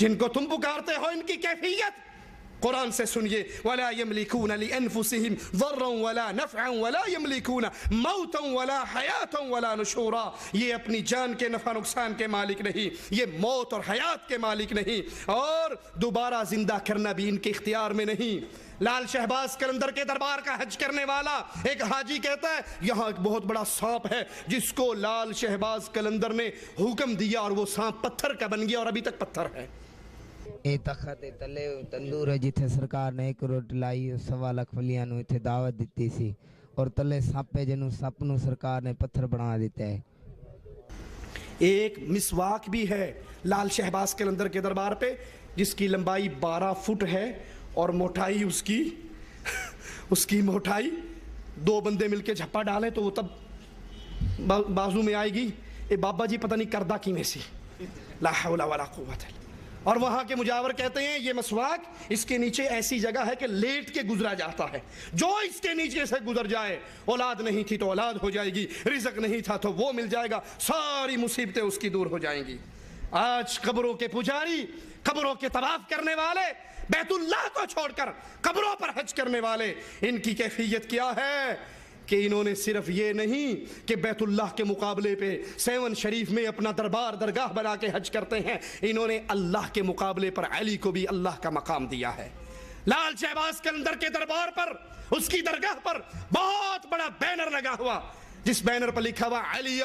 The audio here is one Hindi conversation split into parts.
जिनको तुम पुकारते हो इनकी कैफियत कुरान से सुनिए। वला यमलिकून लिअनफुसिहिम ज़र्रन वला नफ़अन वला यमलिकून मौतन वला हयातन वला नुशूरा। ये अपनी जान के नफ़ा नुकसान के मालिक नहीं, ये मौत और हयात के मालिक नहीं, और दोबारा जिंदा करना भी इनके इख्तियार में नहीं। लाल शहबाज कलंदर के दरबार का हज करने वाला एक हाजी कहता है यहाँ एक बहुत बड़ा सांप है जिसको लाल शहबाज कलंदर ने हुक्म दिया और वो सांप पत्थर का बन गया और अभी तक पत्थर है। ਇਹ ਤਖਤ ਦੇ ਤਲੇ ਤੰਦੂਰ ਹੈ ਜਿੱਥੇ ਸਰਕਾਰ ਨੇ 1 ਕਰੋੜ ਲਾਈ 1.25 ਲੱਖ ਵਲੀਆਂ ਨੂੰ ਇੱਥੇ ਦਾਵਤ ਦਿੱਤੀ ਸੀ और तले सापे जिन्हों सप नूं सरकार ने पत्थर बना दिता है। एक मिसवाक भी है लाल शहबाज कलंदर के दरबार पे जिसकी लंबाई 12 फुट है और मोटाई उसकी मोटाई 2 बंदे मिलके झप्पा डालें तो वो तब बाजू में आएगी। ये बाबा जी पता नहीं करदा की में सी ला हौला वला कुव्वत। और वहाँ के मुजावर कहते हैं ये मसवाक इसके नीचे ऐसी जगह है कि लेट के गुजरा जाता है, जो इसके नीचे से गुजर जाए, औलाद नहीं थी तो औलाद हो जाएगी, रिज़्क़ नहीं था तो वो मिल जाएगा, सारी मुसीबतें उसकी दूर हो जाएंगी। आज कब्रों के पुजारी, कब्रों के तवाफ करने वाले, बैतुल्लाह को छोड़कर कब्रों पर हज करने वाले, इनकी कैफियत क्या है कि इन्होंने सिर्फ ये नहीं कि बैतुल्लाह के मुकाबले पे 7 शरीफ में अपना दरबार दरगाह बना के हज करते हैं, इन्होंने अल्लाह के मुकाबले पर अली को भी अल्लाह का मकाम दिया है। लाल शहबाज कलंदर के दरबार पर उसकी दरगाह पर बहुत बड़ा बैनर लगा हुआ जिस बैनर पर लिखा हुआ अली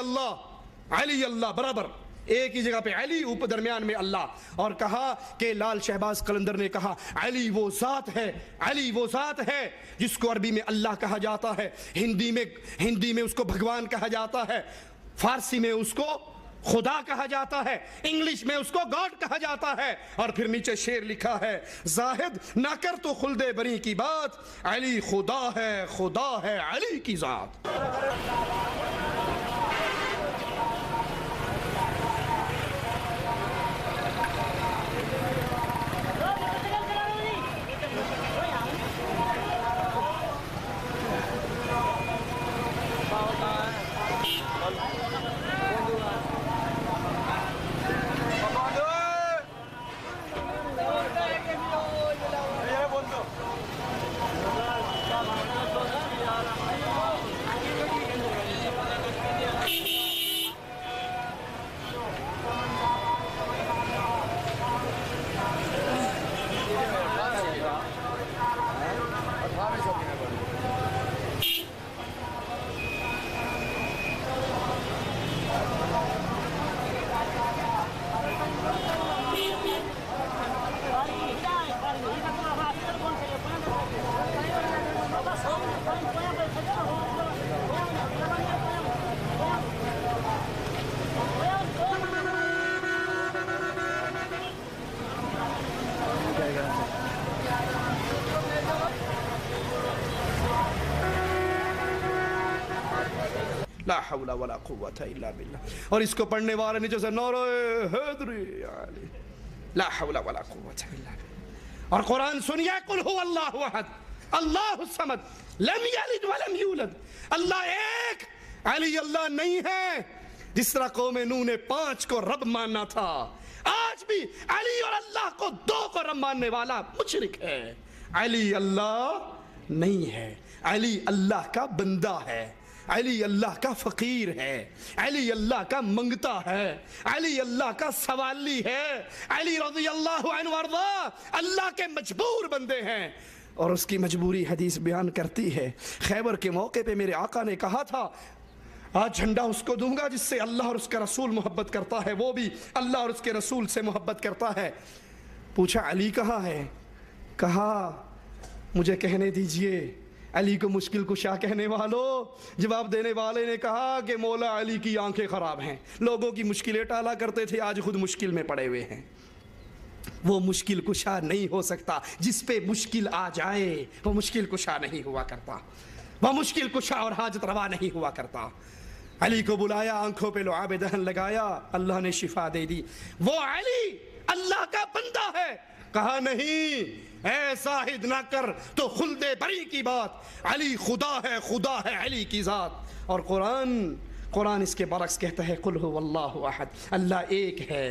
अल्लाह बराबर, एक ही जगह पे अली ऊपर दरमियान में अल्लाह। और कहा कि लाल शहबाज कलंदर ने कहा अली वो ज़ात है, अली वो ज़ात है जिसको अरबी में अल्लाह कहा जाता है, हिंदी में उसको भगवान कहा जाता है, फारसी में उसको खुदा कहा जाता है, इंग्लिश में उसको गॉड कहा जाता है। और फिर नीचे शेर लिखा है जाहिद ना कर तो खुल्दे बरी की बात, अली खुदा है अली की ज़ात। ला हौला वला कुव्वत इल्ला बिल्लाह। और इसको पढ़ने वाले नीचे से नारे हैदरी ला हौला वला कुव्वत इल्ला बिल्लाह। और कुरान सुनिए कुल हु अल्लाहु अहद अल्लाहु समद लम यलिद वलम यूलद। अल्लाह एक, अली अल्लाह नहीं है। जिस तरह कौम नूह ने 5 को रब मानना था, आज भी अली और अल्लाह को 2 को रब मानने वाला मुशरिक है। अली अल्लाह नहीं है, अली अल्लाह का बंदा है, अली अल्लाह का फ़कीर है, अली अल्लाह का मंगता है, अली अल्लाह का सवाली है, अली रज़ियल्लाहु अन्हु वरज़ा अल्लाह के मजबूर बंदे हैं। और उसकी मजबूरी हदीस बयान करती है, खैबर के मौके पे मेरे आका ने कहा था आज झंडा उसको दूंगा जिससे अल्लाह और उसका रसूल मोहब्बत करता है, वो भी अल्लाह और उसके रसूल से मोहब्बत करता है। पूछा अली कहाँ है? कहा मुझे कहने दीजिए अली को मुश्किल कुशा कहने वालों। जवाब देने वाले ने कहा कि मौला अली की आंखें ख़राब हैं, लोगों की मुश्किलें टाला करते थे, आज खुद मुश्किल में पड़े हुए हैं। वो मुश्किल कुशा नहीं हो सकता, जिस पे मुश्किल आ जाए वो मुश्किल कुशा नहीं हुआ करता, वह मुश्किल कुशा और हाजत रवा नहीं हुआ करता। अली को बुलाया, आंखों पे लुआब दहन लगाया, अल्लाह ने शिफा दे दी। वो अली अल्लाह का बंदा है। कहा नहीं ऐसा हिद ना कर तो खुल्दे बरी की बात, अली खुदा है अली की ज़ात। और कुरान इसके बरक्स कहता है कुल हु अल्लाहु अहद, अल्लाह एक है,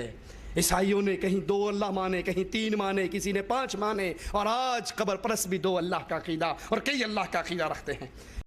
ईसाइयों ने कहीं 2 अल्लाह माने, कहीं 3 माने, किसी ने 5 माने, और आज कब्र परस्त भी 2 अल्लाह का अकीदा और कई अल्लाह का अकीदा रखते हैं।